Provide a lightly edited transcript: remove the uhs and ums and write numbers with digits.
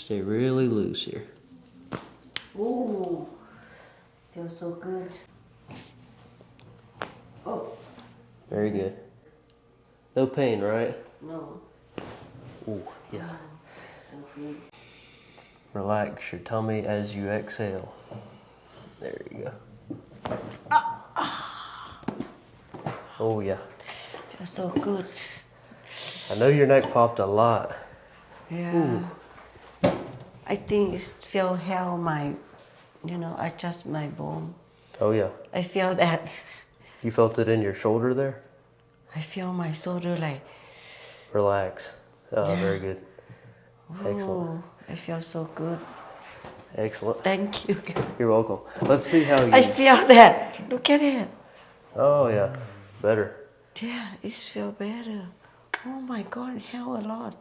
Stay really loose here. Ooh, feels so good. Oh. Very good. No pain, right? No. Ooh, yeah. So good. Relax your tummy as you exhale. There you go. Oh yeah. Feels so good. I know your neck popped a lot. Yeah. Ooh. I think it feel how my, adjust my bone. Oh yeah. I feel that. You felt it in your shoulder there? I feel my shoulder like. Relax. Oh, Yeah. very good. Excellent. Ooh, I feel so good. Excellent. Thank you. You're welcome. Let's see how you... I feel that. Look at it. Oh yeah. Better. Yeah, it feels better. Oh my God, it helped a lot.